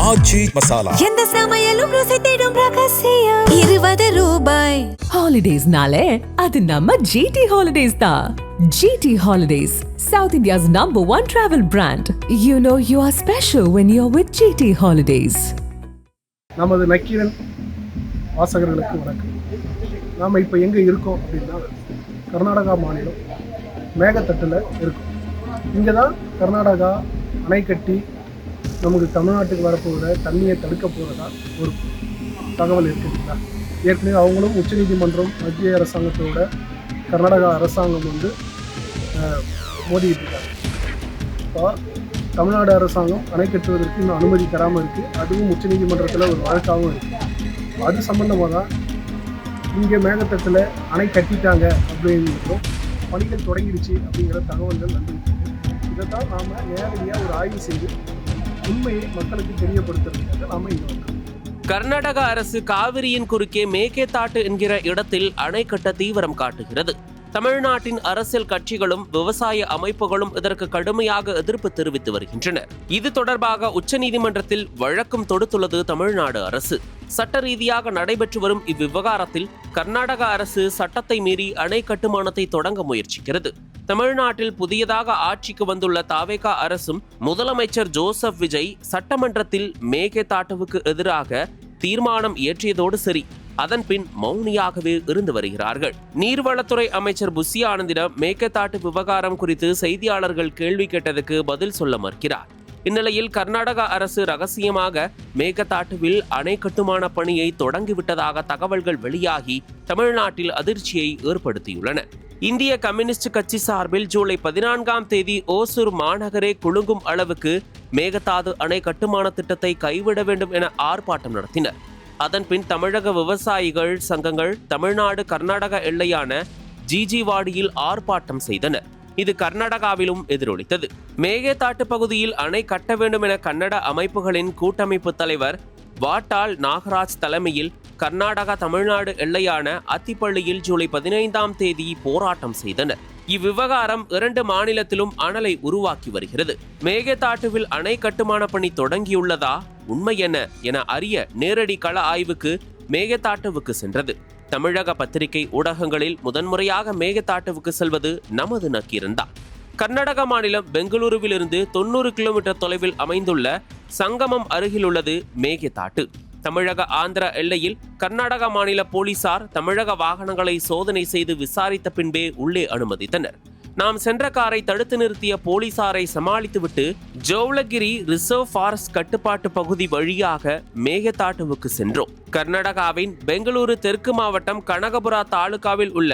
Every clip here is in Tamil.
ஆச்சி மசாலா. எந்த சமையலும் ருசி தேடும் ரகசியம். 20 ரூபாய். ஹாலிடேஸ்னாலே அது நம்ம GT Holidays தான். GT Holidays, South India's #1 travel brand. You know you are special when you're with GT Holidays. நமது நக்கீரன் வாசகர்களுக்கு வணக்கம். நாம் இப்போ எங்கே இருக்கோம் அப்படின்னா கர்நாடகா மாநிலம் மேகத்தட்டில் இருக்கோம். இங்கே தான் கர்நாடகா அணை கட்டி நமக்கு தமிழ்நாட்டுக்கு வரப்போகிற தண்ணியை தடுக்க போகிறதா ஒரு தகவல் இருக்குதுங்களா. ஏற்கனவே அவங்களும் உச்சநீதிமன்றம் மத்திய அரசாங்கத்தோட கர்நாடகா அரசாங்கம் மோதிக்கிட்டு இருக்காங்க. இப்போ தமிழ்நாடு அரசாங்கம் அணை கட்டுவதற்கு இன்னும் அனுமதி தராமல் இருக்குது. அதுவும் உச்சநீதிமன்றத்தில் ஒரு வழக்காகவும் இருக்குது. அது சம்மந்தமாக தான் இங்கே மேகத்தட்டில் அணை கட்டிட்டாங்க அப்படிங்கிறதும் பணிகள் தொடங்கிடுச்சு அப்படிங்கிற தகவல்கள் வந்துருக்கு. இதை தான் நாம் நேரடியாக ஒரு ஆய்வு செய்து உண்மையை மக்களுக்கு தெரியப்படுத்துறதுக்காக நாம் இங்கே வந்தோம். கர்நாடக அரசு காவிரியின் குறுக்கே மேகேதாட்டு என்கிற இடத்தில் அணை கட்ட தீவிரம் காட்டுகிறது. தமிழ்நாட்டின் அரசியல் கட்சிகளும் விவசாய அமைப்புகளும் இதற்கு கடுமையாக எதிர்ப்பு தெரிவித்து வருகின்றனர். இது தொடர்பாக உச்சநீதிமன்றத்தில் வழக்கும் தொடுத்துள்ளது தமிழ்நாடு அரசு. சட்ட ரீதியாக நடைபெற்று வரும் இவ்விவகாரத்தில் கர்நாடக அரசு சட்டத்தை மீறி அணை கட்டுமானத்தை தொடங்க முயற்சிக்கிறது. தமிழ்நாட்டில் புதியதாக ஆட்சிக்கு வந்துள்ள தாவேகா அரசும் முதலமைச்சர் ஜோசப் விஜய் சட்டமன்றத்தில் மேகேதாட்டுவுக்கு எதிராக தீர்மானம் இயற்றியதோடு சரி, அதன் பின் மௌனியாகவே இருந்து வருகிறார்கள். நீர்வளத்துறை அமைச்சர் புஷி ஆனந்திடம் மேகதாட்டு விவகாரம் குறித்து செய்தியாளர்கள் கேள்வி கேட்டதுக்கு பதில் சொல்ல மறுக்கிறார். இந்நிலையில் கர்நாடக அரசு ரகசியமாக மேகதாட்டுவில் அணை கட்டுமான பணியை தொடங்கிவிட்டதாக தகவல்கள் வெளியாகி தமிழ்நாட்டில் அதிர்ச்சியை ஏற்படுத்தியுள்ளன. இந்திய கம்யூனிஸ்ட் கட்சி சார்பில் ஜூலை 14ஆம் தேதி ஓசூர் மாநகரே குலுங்கும் அளவுக்கு மேகதாது அணை கட்டுமான திட்டத்தை கைவிட வேண்டும் என ஆர்ப்பாட்டம் நடத்தினர். அதன்பின் தமிழக விவசாயிகள் சங்கங்கள் தமிழ்நாடு கர்நாடக எல்லையான ஜிஜிவாடியில் ஆர்ப்பாட்டம் செய்தனர். இது கர்நாடகாவிலும் எதிரொலித்தது. மேகேதாட்டு பகுதியில் அணை கட்ட வேண்டும் என கன்னட அமைப்புகளின் கூட்டமைப்பு தலைவர் வாட்டாள் நாகராஜ் தலைமையில் கர்நாடகா தமிழ்நாடு எல்லையான அத்திப்பள்ளியில் ஜூலை 15ஆம் தேதி போராட்டம் செய்தனர். இவ்விவகாரம் 2 மாநிலத்திலும் அனலை உருவாக்கி வருகிறது. மேகதாட்டுவில் அணை கட்டுமான பணி தொடங்கியுள்ளதா, உண்மை என்ன என அறிய நேரடி கள ஆய்வுக்கு மேகதாட்டுவுக்கு சென்றது. தமிழக பத்திரிகை ஊடகங்களில் முதன்முறையாக மேகதாட்டுவுக்கு செல்வது நமது நக்கீரன் தான். கர்நாடக மாநிலம் பெங்களூருவிலிருந்து 90 கிலோமீட்டர் தொலைவில் அமைந்துள்ள சங்கமம் அருகிலுள்ளது மேகதாட்டு. தமிழக ஆந்திர எல்லையில் கர்நாடக மாநில போலீசார் தமிழக வாகனங்களை சோதனை செய்து விசாரித்த பின்பே உள்ளே அனுமதித்தனர். நாம் சென்ற காரை தடுத்து நிறுத்திய போலீசாரை சமாளித்துவிட்டு ஜோவ்லகிரி ரிசர்வ் ஃபாரஸ்ட் கட்டுப்பாட்டு பகுதி வழியாக மேகதாட்டுவுக்கு சென்றோம். கர்நாடகாவின் பெங்களூரு தெற்கு மாவட்டம் கனகபுரா தாலுகாவில் உள்ள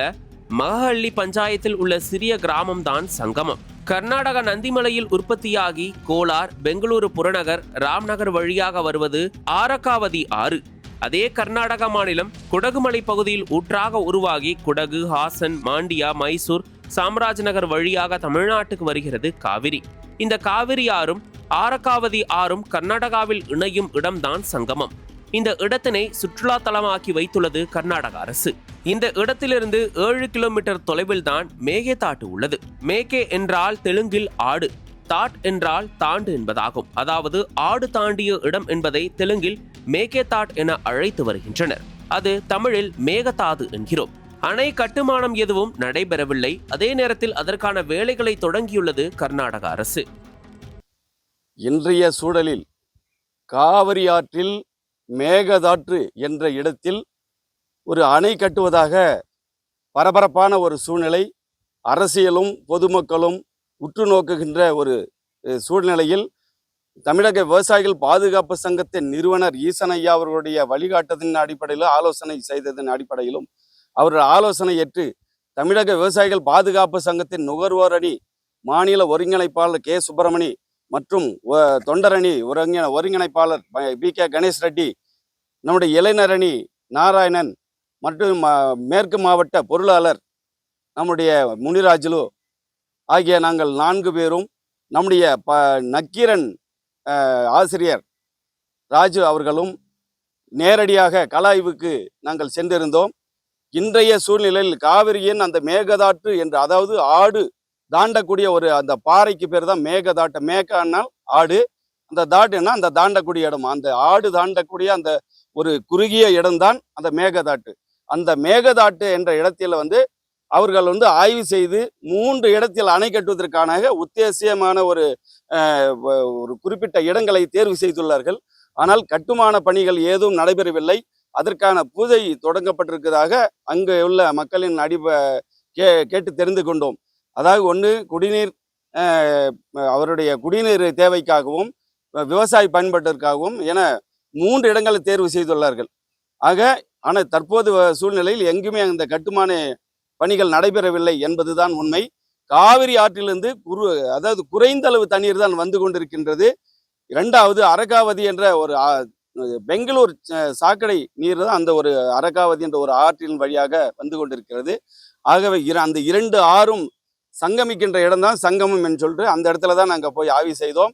மகஹள்ளி பஞ்சாயத்தில் உள்ள சிறிய கிராமம்தான் சங்கமம். கர்நாடக நந்திமலையில் உற்பத்தியாகி கோலார், பெங்களூரு புறநகர், ராம்நகர் வழியாக வருவது ஆரக்காவதி ஆறு. அதே கர்நாடக மாநிலம் குடகுமலை பகுதியில் ஊற்றாக உருவாகி குடகு, ஹாசன், மாண்டியா, மைசூர், சாம்ராஜ்நகர் வழியாக தமிழ்நாட்டுக்கு வருகிறது காவிரி. இந்த காவிரி ஆறும் ஆரக்காவதி ஆறும் கர்நாடகாவில் இணையும் இடம்தான் சங்கமம். இந்த இடத்தினை சுற்றுலா தலமாக்கி வைத்துள்ளது கர்நாடக அரசு. இந்த இடத்திலிருந்து 7 கிலோமீட்டர் தொலைவில் தான் மேகேதாட்டு உள்ளது. மேகே என்றால் தெலுங்கில் ஆடு, தாட் என்றால் தாண்டு என்பதாகும். அதாவது ஆடு தாண்டிய இடம் என்பதை தெலுங்கில் மேகேதாட் என அழைத்து வருகின்றனர். அது தமிழில் மேகதாது என்கிறோம். அணை கட்டுமானம் எதுவும் நடைபெறவில்லை. அதே நேரத்தில் அதற்கான வேலைகளை தொடங்கியுள்ளது கர்நாடக அரசு. இன்றைய சூழலில் காவிரி ஆற்றில் மேகதாற்று என்ற இடத்தில் ஒரு அணை கட்டுவதாக பரபரப்பான ஒரு சூழ்நிலை அரசியலும் பொதுமக்களும் உற்று நோக்குகின்ற ஒரு சூழ்நிலையில் தமிழக விவசாயிகள் பாதுகாப்பு சங்கத்தின் நிறுவனர் ஈசன் ஐயா அவர்களுடைய வழிகாட்டுதலின் அடிப்படையிலும் ஆலோசனை செய்ததன் அடிப்படையிலும் அவர்கள் ஆலோசனை ஏற்று தமிழக விவசாயிகள் பாதுகாப்பு சங்கத்தின் நுகர்வோர் அணி மாநில ஒருங்கிணைப்பாளர் கே சுப்பிரமணி மற்றும் தொண்டரணி ஒருங்கிணைப்பாளர் BK கணேஷ் ரெட்டி, நம்முடைய இளைஞர் அணி நாராயணன் மற்றும் மேற்கு மாவட்ட பொருளாளர் நம்முடைய முனிராஜுலு ஆகிய நாங்கள் 4 பேரும் நம்முடைய நக்கீரன் ஆசிரியர் ராஜு அவர்களும் நேரடியாக கலாய்வுக்கு நாங்கள் சென்றிருந்தோம். இன்றைய சூழ்நிலையில் காவிரியின் அந்த மேகதாட்டு என்று, அதாவது ஆடு தாண்டக்கூடிய ஒரு அந்த பாறைக்கு பேர் தான் மேகதாட்டு. மேகனால் ஆடு, அந்த தாட்டுன்னா அந்த தாண்டக்கூடிய இடம், அந்த ஆடு தாண்டக்கூடிய அந்த ஒரு குறுகிய இடம்தான் அந்த மேகதாட்டு. அந்த மேகதாட்டு என்ற இடத்தில் வந்து அவர்கள் வந்து ஆய்வு செய்து 3 இடத்தில் அணை கட்டுவதற்கான உத்தேசியமான ஒரு குறிப்பிட்ட இடங்களை தேர்வு செய்துள்ளார்கள். ஆனால் கட்டுமான பணிகள் ஏதும் நடைபெறவில்லை. அதற்கான பூஜை தொடங்கப்பட்டிருக்கிறதாக அங்கு உள்ள மக்களின் கேட்டு தெரிந்து கொண்டோம். அதாவது ஒன்று குடிநீர், அவருடைய குடிநீர் தேவைக்காகவும் விவசாய பயன்பாட்டிற்காகவும் என 3 இடங்களை தேர்வு செய்துள்ளார்கள். ஆனால் தற்போது சூழ்நிலையில் எங்குமே அந்த கட்டுமான பணிகள் நடைபெறவில்லை என்பதுதான் உண்மை. காவிரி ஆற்றிலிருந்து அதாவது குறைந்த அளவு தண்ணீர் தான் வந்து கொண்டிருக்கின்றது. 2வது அரகாவதி என்ற ஒரு பெங்களூர் சாக்கடை நீர் தான் அந்த ஒரு அரகாவதி என்ற ஒரு ஆற்றின் வழியாக வந்து கொண்டிருக்கிறது. ஆகவே அந்த 2 ஆறும் சங்கமிக்கின்ற இடம் தான் சங்கமம் என்று சொல்லிட்டு அந்த இடத்துல தான் நாங்கள் போய் ஆய்வு செய்தோம்.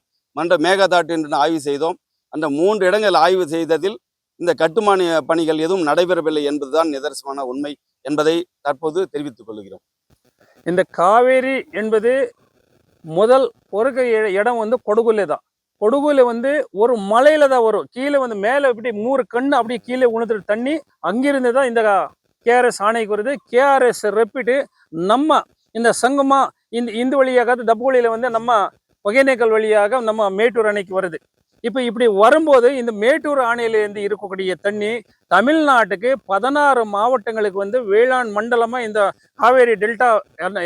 மேகதாட்டு என்று ஆய்வு செய்தோம். அந்த 3 இடங்கள் ஆய்வு செய்ததில் இந்த கட்டுமான பணிகள் எதுவும் நடைபெறவில்லை என்பதுதான் நிதர்சனமான உண்மை என்பதை தற்போது தெரிவித்துக் கொள்கிறோம். இந்த காவேரி என்பது முதல் பொறுக்க இடம் வந்து கொடுகுலே தான். கொடுகுல வந்து ஒரு மலையில தான் வரும். கீழே வந்து மேலே இப்படி 3 கண்ணு அப்படியே கீழே உணர்ந்துட்டு தண்ணி அங்கிருந்து தான் இந்த கேஆர்எஸ் ஆணைக்கு வருது. கேஆர்எஸ் ரெப்பிட்டு நம்ம இந்த சங்கமா இந்த வழியாக தப்புவழியில வந்து நம்ம ஒகேனக்கல் வழியாக நம்ம மேட்டூர் அணைக்கு வருது. இப்போ இப்படி வரும்போது இந்த மேட்டூர் அணையிலேருந்து இருக்கக்கூடிய தண்ணி தமிழ்நாட்டுக்கு 16 மாவட்டங்களுக்கு வந்து வேளாண் மண்டலமாக இந்த காவேரி டெல்டா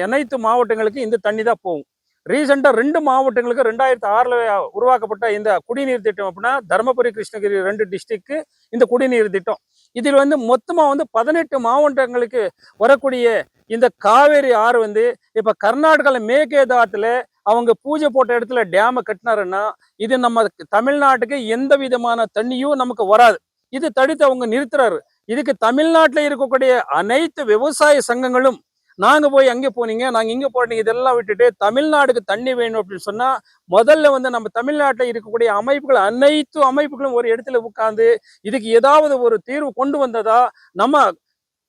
அனைத்து மாவட்டங்களுக்கு இந்த தண்ணி தான் போகும். ரீசெண்டாக 2 மாவட்டங்களுக்கு 2006 உருவாக்கப்பட்ட இந்த குடிநீர் திட்டம் அப்படின்னா தருமபுரி, கிருஷ்ணகிரி 2 டிஸ்ட்ரிக்ட்க்கு இந்த குடிநீர் திட்டம். இதில் வந்து மொத்தமாக வந்து 18 மாவட்டங்களுக்கு வரக்கூடிய இந்த காவேரி ஆறு வந்து இப்போ கர்நாடகாவில் மேகேதாட்டில் அவங்க பூஜை போட்ட இடத்துல டேமை கட்டினாருன்னா இது நம்ம தமிழ்நாட்டுக்கு எந்த விதமான தண்ணியும் நமக்கு வராது. இது தடுத்து அவங்க நிறுத்துறாரு. இதுக்கு தமிழ்நாட்டில் இருக்கக்கூடிய அனைத்து விவசாய சங்கங்களும் நாங்க போய் அங்கே போனீங்க, நாங்க இங்க போனீங்க, இதெல்லாம் விட்டுட்டு தமிழ்நாடுக்கு தண்ணி வேணும் அப்படின்னு சொன்னா முதல்ல வந்து நம்ம தமிழ்நாட்டில் இருக்கக்கூடிய அமைப்புகள் அனைத்து அமைப்புகளும் ஒரு இடத்துல உட்கார்ந்து இதுக்கு ஏதாவது ஒரு தீர்வு கொண்டு வந்ததா நம்ம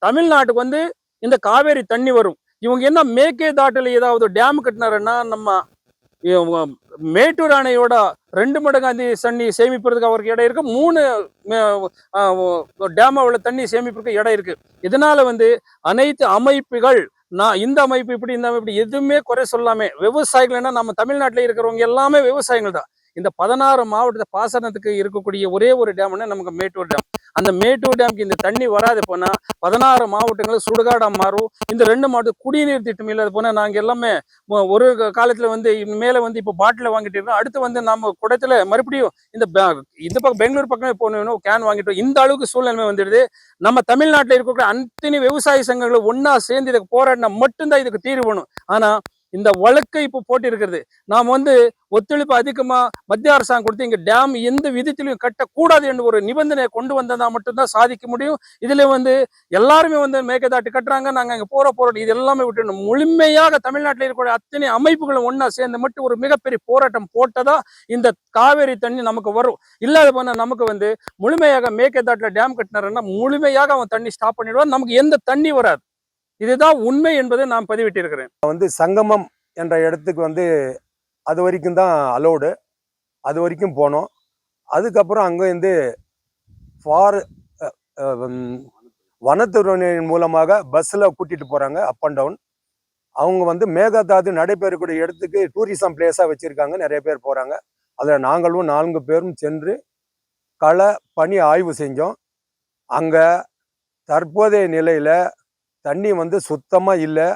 தமிழ்நாட்டுக்கு வந்து இந்த காவேரி தண்ணி வரும். இவங்க என்ன மேகேதாட்டில் ஏதாவது டேம் கட்டினாருன்னா நம்ம மேட்டூர் அணையோட 2 மடங்கு தண்ணி சேமிப்பதற்கு அவருக்கு இடம் இருக்கு. 3 டேமோட தண்ணி சேமிப்பதற்கு இடம் இருக்கு. இதனால வந்து அனைத்து அமைப்புகள் இந்த அமைப்பு இப்படி இந்த அமைப்பு எதுவுமே குறை சொல்லாம விவசாயிகள்னா நம்ம தமிழ்நாட்டில் இருக்கிறவங்க எல்லாமே விவசாயிகள் தான். இந்த 16 மாவட்டத்தை பாசனத்துக்கு இருக்கக்கூடிய ஒரே ஒரு டேம்னா நமக்கு மேட்டூர் டேம். அந்த மேட்டூர் டேமுக்கு இந்த தண்ணி வராது போனா 16 மாவட்டங்கள் சுடுகாடா மாறும். இந்த 2 மாவட்டம் குடிநீர் திட்டம் இல்லாத போனா நாங்க எல்லாமே ஒரு காலத்துல வந்து மேல வந்து இப்போ பாட்டில வாங்கிட்டு இருக்கோம். அடுத்து வந்து நம்ம குடத்துல மறுபடியும் இந்த பக்கம் பெங்களூர் பக்கமே போகணும் கேன் வாங்கிட்டு இந்த அளவுக்கு சூழ்நிலை வந்துடுது. நம்ம தமிழ்நாட்டில் இருக்கக்கூடிய அத்தனை விவசாய சங்கங்களை ஒன்னா சேர்ந்து இதுக்கு போராடினா மட்டும்தான் இதுக்கு தீர்வு வேணும். ஆனா இந்த வழக்கை இப்போ போட்டி இருக்கிறது. நாம் வந்து ஒத்துழைப்பு அதிகமா மத்திய அரசாங்கம் கொடுத்து இங்க டேம் எந்த விதத்திலையும் கட்டக்கூடாது என்று ஒரு நிபந்தனை கொண்டு வந்ததா மட்டும்தான் சாதிக்க முடியும். இதுல வந்து எல்லாருமே வந்து மேகதாட்டு கட்டுறாங்க, நாங்க அங்க போராட்டம் இது எல்லாமே விட்டு முழுமையாக தமிழ்நாட்டில் இருக்கக்கூடிய அத்தனை அமைப்புகளும் ஒன்னா சேர்ந்து மட்டும் ஒரு மிகப்பெரிய போராட்டம் போட்டதா இந்த காவேரி தண்ணி நமக்கு வரும். இல்லாத போனா நமக்கு வந்து முழுமையாக மேகதாட்டுல டேம் கட்டினாருன்னா முழுமையாக அவன் தண்ணி ஸ்டாப் பண்ணிடுவான். நமக்கு எந்த தண்ணி வராது. இதுதான் உண்மை என்பதை நான் பதிவிட்டிருக்கிறேன். வந்து சங்கமம் என்ற இடத்துக்கு வந்து அது வரைக்கும் தான் அலோடு, அது வரைக்கும் போனோம். அதுக்கப்புறம் அங்கே வந்து வனத்துறையின் மூலமாக பஸ்ஸில் கூட்டிகிட்டு போகிறாங்க அப் அண்ட் டவுன். அவங்க வந்து மேகதாது நடைபெறக்கூடிய இடத்துக்கு டூரிசம் பிளேஸாக வச்சுருக்காங்க, நிறைய பேர் போகிறாங்க. அதில் நாங்களும் 4 பேரும் சென்று கள பணி ஆய்வு செஞ்சோம். அங்கே தற்போதைய நிலையில் தண்ணி வந்து சுத்தமாக இல்லை.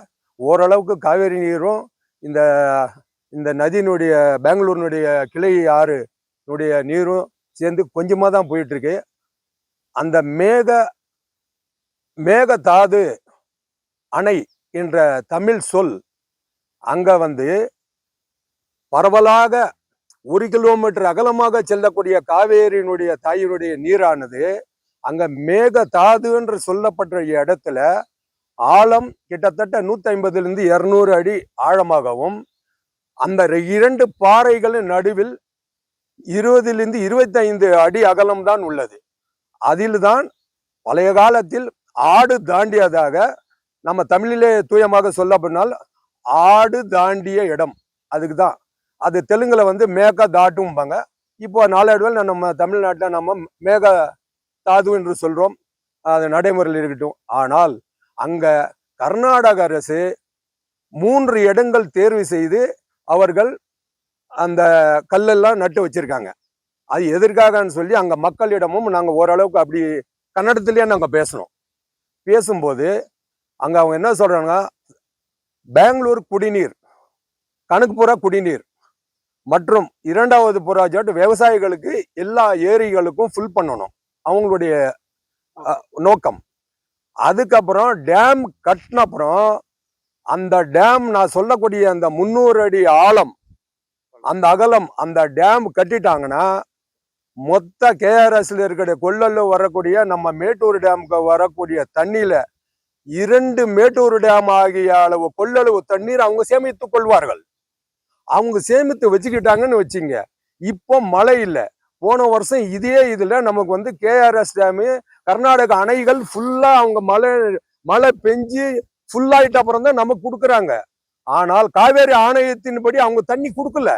ஓரளவுக்கு காவேரி நீரும் இந்த நதியினுடைய பெங்களூரினுடைய கிளை ஆறுனுடைய நீரும் சேர்ந்து கொஞ்சமாக தான் போயிட்டுருக்கு. அந்த மேகதாது அணை என்ற தமிழ் சொல் அங்கே வந்து பரவலாக 1 கிலோமீட்டர் அகலமாக செல்லக்கூடிய காவேரியினுடைய தாயினுடைய நீரானது அங்கே மேகதாது என்று சொல்லப்பட்ட இடத்துல ஆழம் கிட்டத்தட்ட 150 to 200 அடி ஆழமாகவும் அந்த 2 பாறைகளின் நடுவில் 20 to 25 அடி அகலம் தான் உள்ளது. அதில்தான் பழைய காலத்தில் ஆடு தாண்டியதாக நம்ம தமிழிலே தூயமாக சொல்ல போனால் ஆடு தாண்டிய இடம். அதுக்கு தான் அது தெலுங்குல வந்து மேக தாட்டும்பாங்க. இப்போ நாளடைவில் நம்ம தமிழ்நாட்டில் நம்ம மேக தாது என்று சொல்றோம், அது நடைமுறையில் இருக்கட்டும். ஆனால் அங்க கர்நாடக அரசு 3 இடங்கள் தேர்வு செய்து அவர்கள் அந்த கல்லெல்லாம் நட்டு வச்சிருக்காங்க. அது எதற்காகன்னு சொல்லி அங்க மக்களிடமும் நாங்க ஓரளவுக்கு அப்படி கன்னடத்திலேயே நாங்க பேசும்போது அங்க அவங்க என்ன சொல்றாங்க, பெங்களூர் குடிநீர், கணக்குப்புற குடிநீர் மற்றும் 2வது ப்ராஜெக்ட் விவசாயிகளுக்கு எல்லா ஏரிகளுக்கும் ஃபுல் பண்ணணும் அவங்களுடைய நோக்கம். அதுக்கப்புறம் டேம் கட்டின அப்புறம் அந்த டேம் நான் சொல்லக்கூடிய அந்த 300 அடி ஆழம், அந்த அகலம், அந்த டேம் கட்டிட்டாங்கன்னா மொத்த கேஆர்எஸ்ல இருக்கிற கொள்ளல்ல வரக்கூடிய நம்ம மேட்டூர் டேமுக்கு வரக்கூடிய தண்ணியில 2 மேட்டூர் டேம் ஆகிய அளவு கொள்ளளவு தண்ணீர் அவங்க சேமித்துக் கொள்வார்கள். அவங்க சேமித்து வச்சுக்கிட்டாங்கன்னு வச்சுங்க. இப்போ மழை இல்லை. போன வருஷம் இதே இதுல நமக்கு வந்து கேஆர்எஸ் டேமு கர்நாடக அணைகள் ஃபுல்லா அவங்க மழை பெஞ்சு ஃபுல்லாயிட்ட அப்புறம் தான் நமக்கு கொடுக்குறாங்க. ஆனால் காவேரி ஆணையத்தின்படி அவங்க தண்ணி கொடுக்கல.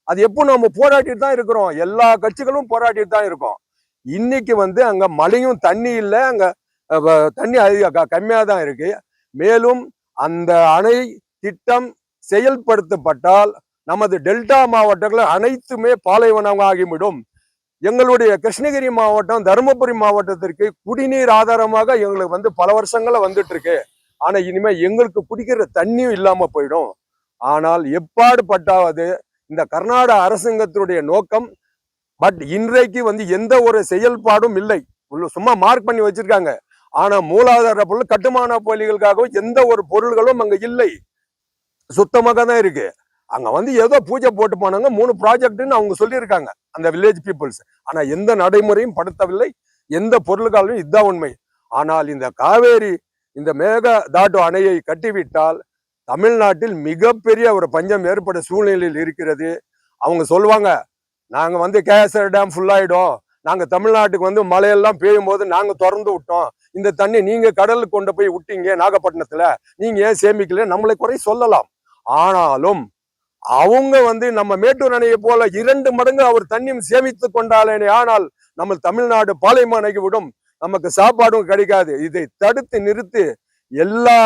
அது எப்போ நம்ம போராட்டிட்டு தான் இருக்கிறோம், எல்லா கட்சிகளும் போராட்டிட்டு தான் இருக்கோம். இன்னைக்கு வந்து அங்க மழையும் தண்ணி இல்லை, அங்க தண்ணி கம்மியா தான் இருக்கு. மேலும் அந்த அணை திட்டம் செயல்படுத்தப்பட்டால் நமது டெல்டா மாவட்டங்கள் அனைத்துமே பாலைவனம் ஆகிவிடும். எங்களுடைய கிருஷ்ணகிரி மாவட்டம், தருமபுரி மாவட்டத்திற்கு குடிநீர் ஆதாரமாக எங்களுக்கு வந்து பல வருஷங்களா வந்துட்டு இருக்கு. ஆனா இனிமே எங்களுக்கு குடிக்கிற தண்ணியும் இல்லாம போயிடும். ஆனால் எப்பாடு பட்டாவது இந்த கர்நாடக அரசாங்கத்தினுடைய நோக்கம். பட் இன்றைக்கு வந்து எந்த ஒரு செயல்பாடும் இல்லை, சும்மா மார்க் பண்ணி வச்சிருக்காங்க. ஆனா மூலாதார பொருள் கட்டுமான பள்ளிகளுக்காகவும் எந்த ஒரு பொருள்களும் அங்க இல்லை, சுத்தமாக தான் இருக்கு. அங்க வந்து ஏதோ பூஜை போட்டு போனாங்க, 3 ப்ராஜெக்ட்னு அவங்க சொல்லியிருக்காங்க அந்த வில்லேஜ் பீப்புள்ஸ். ஆனா எந்த நடைமுறையும் படுத்தவில்லை, எந்த பொருள்களும் இதுதான் உண்மை. ஆனால் இந்த காவேரி இந்த மேகதாட்டு அணையை கட்டிவிட்டால் தமிழ்நாட்டில் மிகப்பெரிய ஒரு பஞ்சம் ஏற்பட சூழ்நிலையில் இருக்கிறது. அவங்க சொல்லுவாங்க, நாங்க வந்து கேஎஸ்ஆர் டேம் ஃபுல்லாயிடும், நாங்க தமிழ்நாட்டுக்கு வந்து மழையெல்லாம் பெய்யும் போது நாங்க திறந்து விட்டோம், இந்த தண்ணி நீங்க கடலுக்கு கொண்டு போய் விட்டீங்க நாகப்பட்டினத்துல, நீங்க ஏன் சேமிக்கல, நம்மளை குறை சொல்லலாம். ஆனாலும் அவங்க வந்து நம்ம மேட்டூர் அணையை போல 2 மடங்கு அவர் தண்ணியும் சேமித்து கொண்டாலே ஆனால் நம்ம தமிழ்நாடு பாலைவனமாகி விடும், நமக்கு சாப்பாடும் கிடைக்காது. இதை தடுத்து நிறுத்தி எல்லா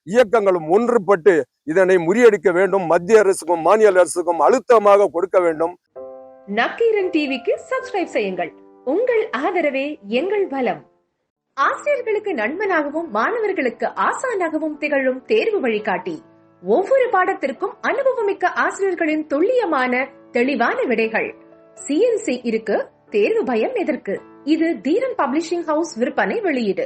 இயக்கங்களும் ஒன்றுபட்டு இதனை முறியடிக்க வேண்டும். மத்திய அரசுக்கும் மாநில அரசுக்கும் அழுத்தமாக கொடுக்க வேண்டும். நக்கீரன் டிவிக்கு சப்ஸ்கிரைப் செய்யுங்கள். உங்கள் ஆதரவே எங்கள் பலம். ஆசிரியர்களுக்கு நண்பனாகவும் மாணவர்களுக்கு ஆசானாகவும் திகழும் தேர்வு வழிகாட்டி. ஒவ்வொரு பாடத்திற்கும் அனுபவமிக்க ஆசிரியர்களின் துல்லியமான தெளிவான விடைகள். CNC இருக்கு, தேர்வு பயம் எதற்கு? இது தீரன் பப்ளிஷிங் ஹவுஸ் விற்பனை வெளியீடு.